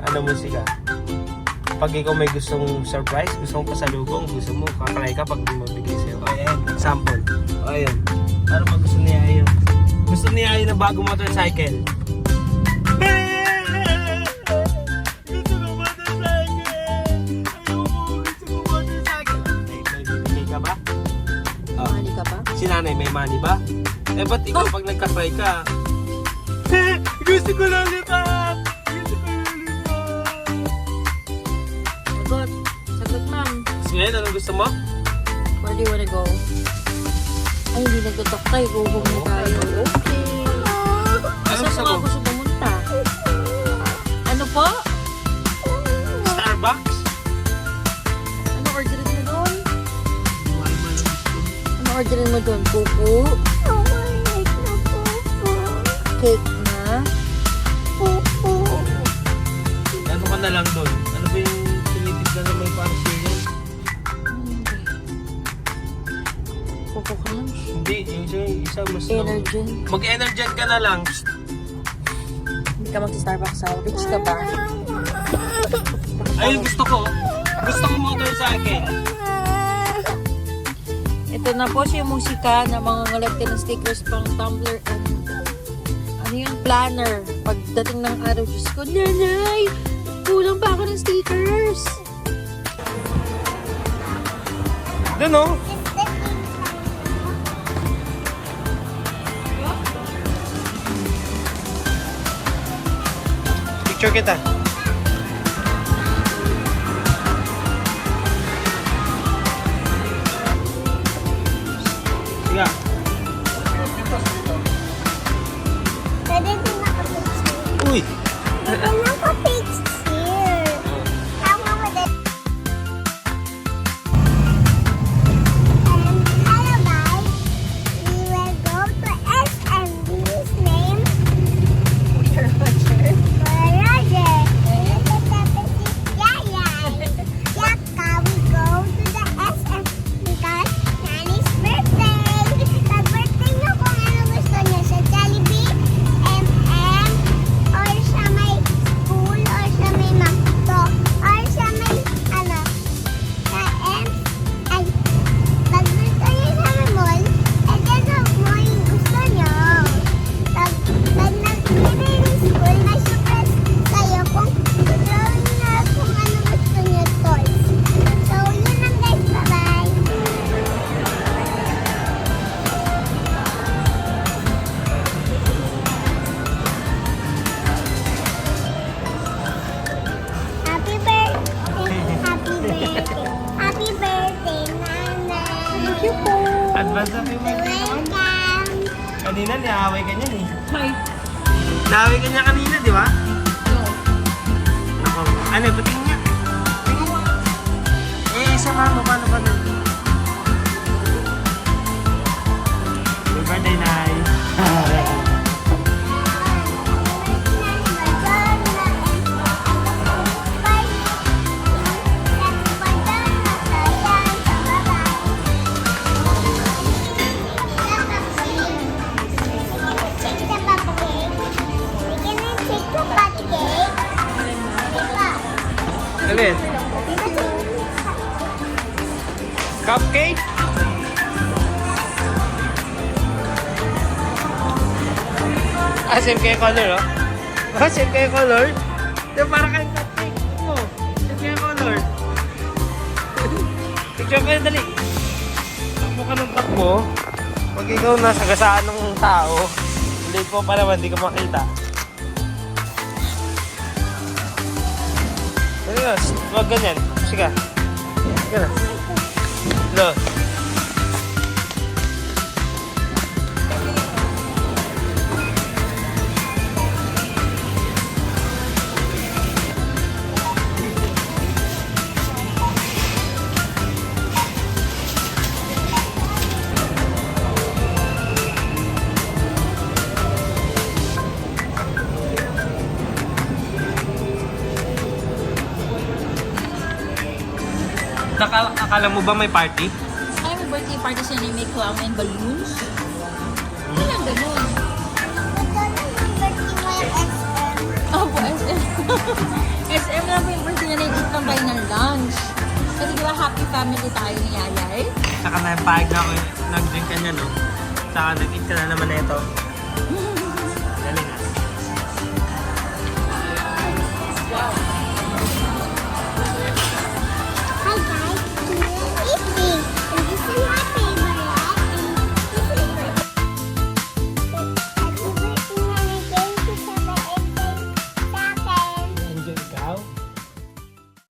ano musika. Pag ikaw may gustong surprise, gusto mong pasalubong, gusto mo, kakry ka pag mabigay sa'yo. O ayan, example. O ayan. Ano ba gusto niya yun? Gusto niya yun ng bagong motorcycle. Gusto ko motorcycle! Gusto ko motorcycle! May bibigay ka ba? Oh. Money ka ba? Si nanay may money ba? Eh ba't ikaw pag nagkasay ka? Gusto ko lollipop! Gusto ko lollipop! Sagot. Sagot, ma'am. So ngayon, anong gusto mo? Where do you wanna go? Ay, hindi nagtutok tayo. Go home na tayo. Okay. Ano Saan gusto ka mo? gusto pumunta? Ano po? Starbucks? Ano orderin mo doon? Ano orderin mo doon? Pupu? Cake na? Ano ka na lang doon? Ano ba yung tinitignan na may parang cereal? Pupu ka lang. Hindi, yung isa mas... Energy. Mag-energen ka na lang. Hindi ka magsi-Starbucks ha? Rich ka ba? Ayun, gusto ko. Gusto ko motorcycle. Ito na po siya yung musika na mga ngalagte ng stickers pang Tumblr and ano yung planner. Pagdating ng araw, Diyos ko, nanay! Kulang pa ako ng stickers! Doon oh. Picture kita. Sige. Pwede din nakapicture. Uy! Pwede nakapicture. Tama mo din. Hello guys. We will go to SMB's name. Roger. Tapos si Yaya. Yaka, we go to the SM because Nanny's birthday. Pag-birthday niyo kung ano gusto niyo sa Jollibee, MM, or sa may school, or sa may McDo, or sa may ano, sa ay, pag gusto niyo sa may mall, dyan mo yung gusto niyo. Pag nagbibigay ng school, may surprise kayo kung drawing na kung ano gusto niyo toys. So, yun lang guys. Bye-bye. Happy birthday! Happy birthday! Happy birthday, Nanay! Thank you po! Advance happy birthday naman. Welcome! Kanina, niaway ka niyan eh. Hi! Niaway ka niya kanina, di ba? Ako, ano, bating niya. Eh, isa mama, paano ba na? Happy birthday, Nay. Alin? Cupcake? Ah, same kayo color, oh. Ah, same kayo color? Di ba parang kayong cupcake? Oh, same kayo color. Picture kayo, dali. Takbo ka ng takbo. Pag ikaw nasa gasaan ng tao, late po pa naman, di ka makita. Sige na, huwag ganyan. Sige. Sige na. Lo. Akala mo ba may party? Ay, may birthday party siya ni may clown and balloons. Ano lang ganun? Ito na yung birthday mo yung SM. Opo, SM. Kaya happy family tayo ni Yayay. Saka napahig na ako nag-drink ka niya, no? Saka nag-eat ka na naman na ito. Galing ah. Wow.